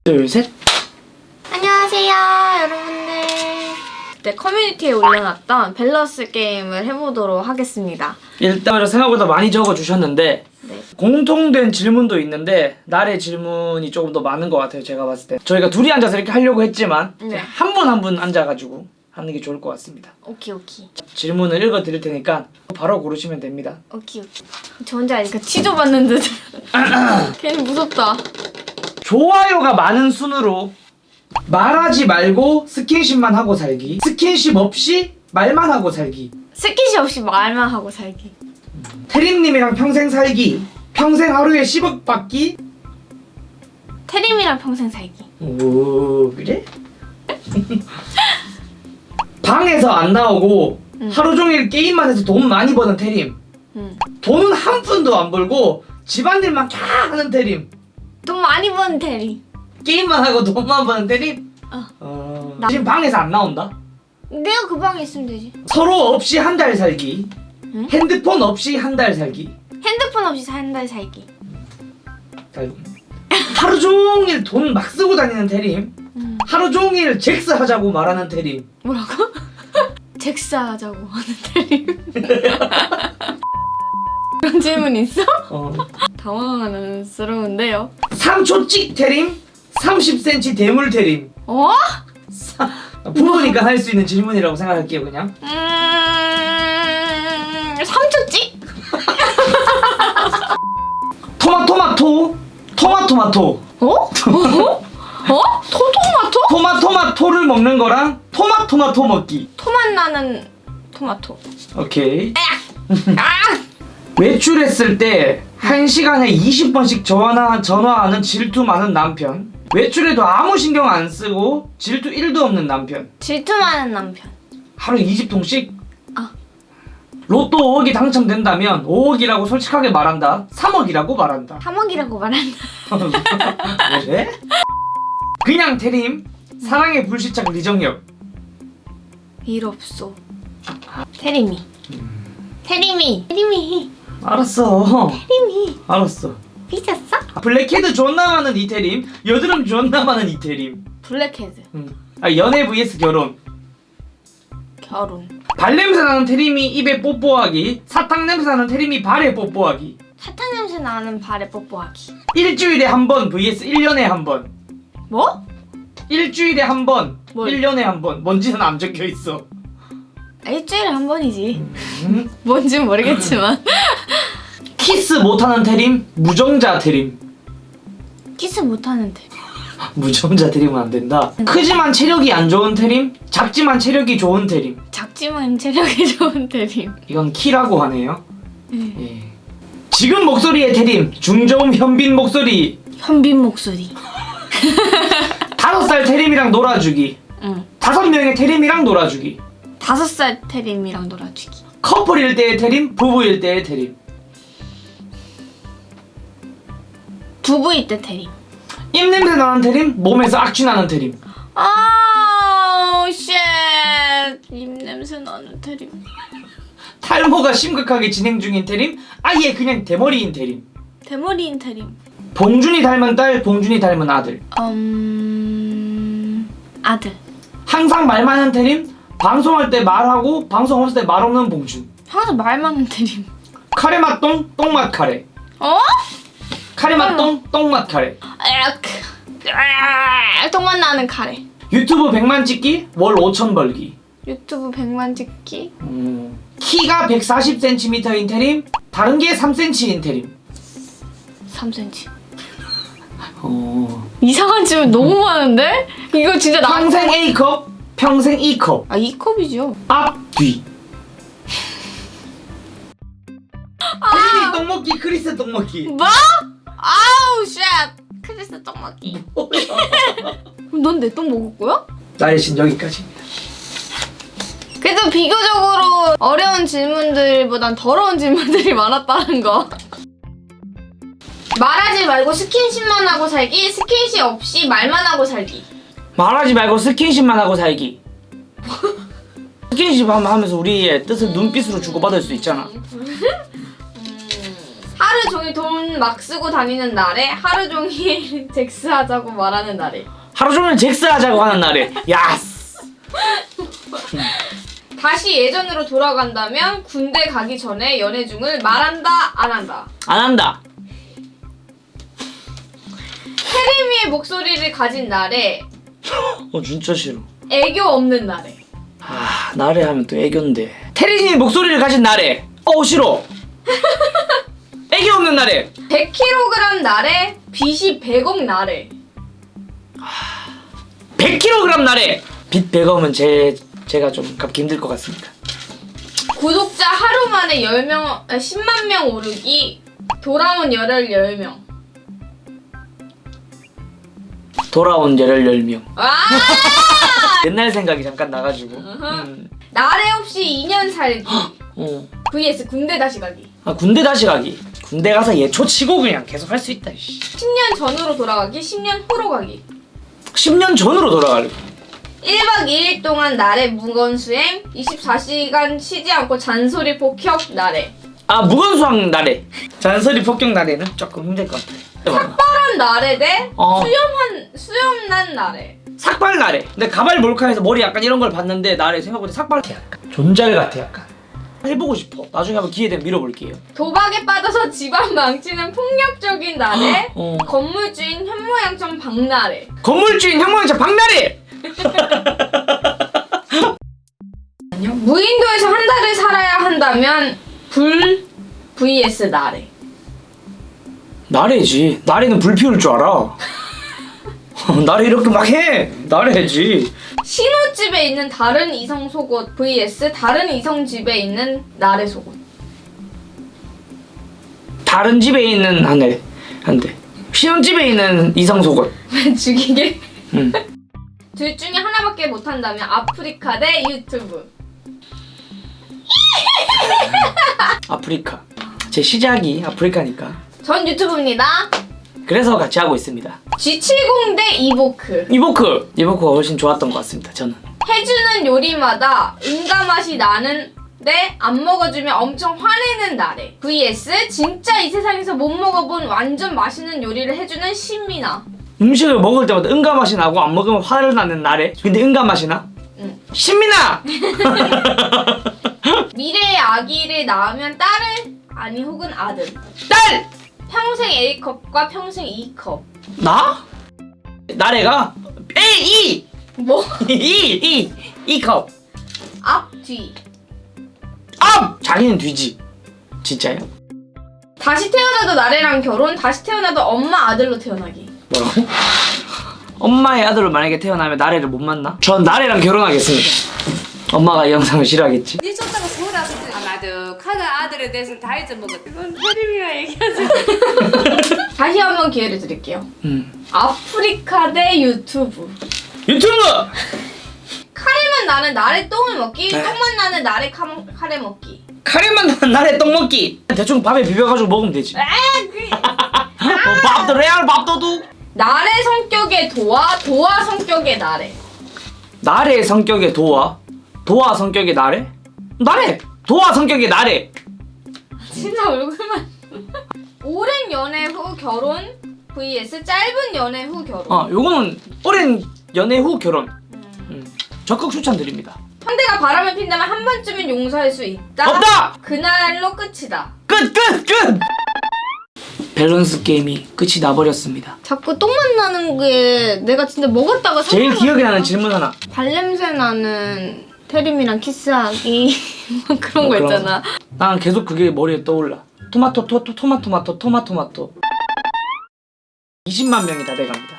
둘, 셋. 안녕하세요, 여러분들. 그때 커뮤니티에 올려놨던 밸런스 게임을 해보도록 하겠습니다. 일단 생각보다 많이 적어주셨는데 네. 공통된 질문도 있는데 나의 질문이 조금 더 많은 것 같아요. 제가 봤을 때 저희가 둘이 앉아서 이렇게 하려고 했지만 네. 한 분 한 분 앉아가지고 하는 게 좋을 것 같습니다. 오케이. 질문을 읽어드릴 테니까 바로 고르시면 됩니다. 오케이. 저 혼자 하니까 치조받는 듯. 괜히 무섭다. 좋아요가 많은 순으로 말하지 말고 스킨십만 하고 살기, 스킨십 없이 말만 하고 살기, 스킨십 없이 말만 하고 살기. 태림님이랑 평생 살기, 평생 하루에 10억 받기. 태림이랑 평생 살기. 오, 그래? 방에서 안 나오고 하루 종일 게임만 해서 돈 많이 버는 태림. 돈은 한 푼도 안 벌고 집안일만 쫙 하는 태림. 돈 많이 버는 태림. 게임만 하고 돈만 버는 태림. 지금 방에서 안 나온다. 내가 그 방에 있으면 되지. 서로 없이 한 달 살기. 핸드폰 없이 한 달 살기. 핸드폰 없이 한 달 살기. 하루 종일 돈 막 쓰고 다니는 태림. 하루 종일 잭스 하자고 말하는 태림. 뭐라고? 잭스하자고 하는 태림. 그런 질문 있어? 당황스러운데요. 3초 찍 태림, 30cm 대물 태림. 어? 부부니까 할 수 있는 질문이라고 생각할게요, 그냥. 3초찌? 토마토마토. 어? 토마토? 토마토마토를 먹는 거랑 토마토마토 먹기. 토맛 나는 토마토. 오케이. 아! 외출했을 때 1시간에 20번씩 전화하는 질투 많은 남편. 외출해도 아무 신경 안 쓰고 질투 1도 없는 남편. 질투 많은 남편. 하루에 20통씩? 아. 로또 5억이 당첨된다면 5억이라고 솔직하게 말한다. 3억이라고 말한다. 3억이라고 말한다. 왜? 그냥 태림. 사랑의 불시착 리정혁. 일 없어. 태림이. 알았어. 태림이. 알았어. 삐졌어? 블랙헤드 존나 많은 이태림, 여드름 존나 많은 이태림. 블랙헤드. 연애 vs 결혼. 결혼. 발냄새 나는 태림이 입에 뽀뽀하기, 사탕 냄새 나는 태림이 발에 뽀뽀하기. 사탕 냄새 나는 발에 뽀뽀하기. 일주일에 한 번 vs 1년에 한 번. 뭐? 일주일에 한 번, 뭘? 1년에 한 번. 뭔지는 안 적혀 있어. 일주일에 한 번이지. 뭔진 모르겠지만. 키스 못하는 태림, 무정자 태림. 키스 못하는 태림. 무정자 태림은 안 된다. 크지만 체력이 안 좋은 태림, 작지만 체력이 좋은 태림. 작지만 체력이 좋은 태림. 이건 키라고 하네요. 예. 지금 목소리의 태림, 중저음 현빈 목소리. 현빈 목소리. 5살 태림이랑 놀아주기. 응. 5명의 태림이랑 놀아주기. 5살 태림이랑 놀아주기. 커플일 때의 태림, 부부일 때의 태림. 부부일 때 태림. 입냄새 나는 태림, 몸에서 악취 나는 태림. 아, 쉣. 입냄새 나는 태림. 탈모가 심각하게 진행 중인 태림, 아예 그냥 대머리인 태림. 대머리인 태림. 봉준이 닮은 딸, 봉준이 닮은 아들. 아들. 항상 말 많은 태림, 방송할 때 말하고 방송 없을 때 말 없는 봉준. 항상 말 많은 태림. 카레맛 똥, 똥맛 카레. 어? 카레맛 똥, 똥맛 카레. 똥맛 나는 카레. 유튜브 100만 찍기, 월 5천 벌기. 유튜브 100만 찍기. 키가 140cm인 태림, 다른 게 3cm인 태림. 3cm. 이상한 질문 너무 많은데? 이거 진짜 평생 A컵, 평생 E컵. 아, 2컵이죠. 앞, 뒤. 태림이 똥 먹기, 크리스 똥 먹기. 뭐? 아우 쉣. 크리스 똥 먹기. 넌 내 똥 먹을 거야? 나의 신 여기까지입니다. 그래도 비교적으로 어려운 질문들보단 더러운 질문들이 많았다는 거. 말하지 말고 스킨십만 하고 살기, 스킨십 없이 말만 하고 살기. 말하지 말고 스킨십만 하고 살기. 스킨십 하면서 우리의 뜻을 눈빛으로 주고받을 수 있잖아. 하루 종일 돈 막 쓰고 다니는 날에 하루 종일 잭스하자고 말하는 날에. 하루 종일 잭스하자고 하는 날에. 야스. 다시 예전으로 돌아간다면 군대 가기 전에 연애 중을 말한다 안 한다. 안 한다. 태림이의 목소리를 가진 날에. 진짜 싫어. 애교 없는 날에. 날에 하면 또 애교인데. 태린이 목소리를 가진 날에. 싫어. 애교 없는 날에. 100kg 날에 빚이 100억 날에. 100kg 날에. 빚 100억은 제가 좀 갚기 힘들 것 같습니다. 구독자 하루 만에 10만 명 오르기. 돌아온 열혈 10명. 돌아온 열혈 10명. 옛날 옛날 생각이 잠깐 나가지고. 날에 없이 2년 살기. vs 군대 다시 가기. 군대 다시 가기. 군대 가서 예초 치고 그냥 계속 할 수 있다. 10년 전으로 돌아가기. 10년 후로 가기. 10년 전으로 돌아가려. 1박 2일 동안 날에 무건수행. 24시간 쉬지 않고 잔소리 폭격 날에. 무건수학 날에. 잔소리 폭격 날에는 조금 힘들 것 같아. 삭발한 날에 대 어. 수염난 날에. 삭발 날에. 근데 가발 몰카에서 머리 약간 이런 걸 봤는데 날에 생각보다 삭발 같아. 약간 존잘 같아 약간. 해보고 싶어. 나중에 한번 기회 되면 밀어볼게요. 도박에 빠져서 집안 망치는 폭력적인 날에. 어. 건물주인 현모양처럼 박날에. 건물주인 형광차 박날에. 무인도에서 한 달을 살아야 한다면 불 vs 날에. 날에지. 날에는 불 피울 줄 알아. 날에 이렇게 막 해. 날에지. 신혼집에 있는 다른 이성 속옷 vs 다른 이성 집에 있는 날의 속옷. 다른 집에 있는 한대. 신혼집에 있는 이성 속옷. 죽이게. 응. 둘 중에 하나밖에 못한다면 아프리카 대 유튜브. 아프리카. 제 시작이 아프리카니까. 전 유튜브입니다. 그래서 같이 하고 있습니다. G70 대 이보크. 이보크가 훨씬 좋았던 것 같습니다. 저는. 해주는 요리마다 응가 맛이 나는 데 안 먹어주면 엄청 화내는 날에. vs 진짜 이 세상에서 못 먹어본 완전 맛있는 요리를 해주는 신민아. 음식을 먹을 때마다 응가 맛이 나고 안 먹으면 화를 나는 날에. 근데 응가 맛이 나? 응. 신민아! 미래의 아기를 낳으면 딸을 아니 혹은 아들. 딸! 평생 A컵과 평생 E컵. 나? 나래가? A! 뭐? 이 컵. 앞, 뒤. 앞! 자기는 뒤지. 진짜요? 다시 태어나도 나래랑 결혼. 다시 태어나도 엄마 아들로 태어나기. 뭐라고? 엄마의 아들로 만약에 태어나면 나래를 못 만나? 전 나래랑 결혼하겠습니다. 엄마가 이 영상을 싫어하겠지? 니 쫓다가 서울 왔을 때 아마도 카가 아들에 대해서 다 잊어먹었대. 이건 혜림이랑 얘기하자. 다시 한번 기회를 드릴게요. 아프리카 대 유튜브. 유튜브! 카레만 나는 나래 똥을 먹기. 네. 똥만 나는 나래 카레 먹기. 카레만 나는 나래 떡 먹기. 대충 밥에 비벼가지고 먹으면 되지. 밥도 레알 밥도 둑. 나래 성격의 도와, 도와 성격의 나래. 나래의 성격의 도와 성격의 나래? 도와 성격의 나래. 진짜 얼굴만. 오랜 연애 후 결혼 vs 짧은 연애 후 결혼. 요거는 오랜 연애 후 결혼. 적극 추천드립니다. 상대가 바람을 핀다면 한 번쯤은 용서할 수 있다. 없다! 그날로 끝이다. 끝! 밸런스 게임이 끝이 나버렸습니다. 자꾸 똥만 나는 게 내가 진짜 먹었다가 제일 기억에 나는 질문 하나. 발냄새 나는 태림이랑 키스하기 뭐 그런 거 있잖아. 난 계속 그게 머리에 떠올라. 토마토 20만 명이 다 돼갑니다.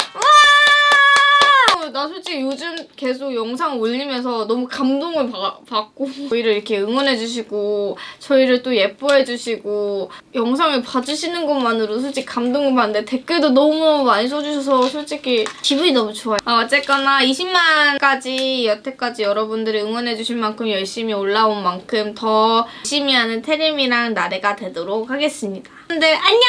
나 솔직히 요즘 계속 영상 올리면서 너무 감동을 받고 저희를 이렇게 응원해주시고 저희를 또 예뻐해주시고 영상을 봐주시는 것만으로 솔직히 감동을 받는데 댓글도 너무 많이 써주셔서 솔직히 기분이 너무 좋아요. 어쨌거나 20만까지 여태까지 여러분들이 응원해주신 만큼 열심히 올라온 만큼 더 열심히 하는 태림이랑 나래가 되도록 하겠습니다. 여러분들 안녕!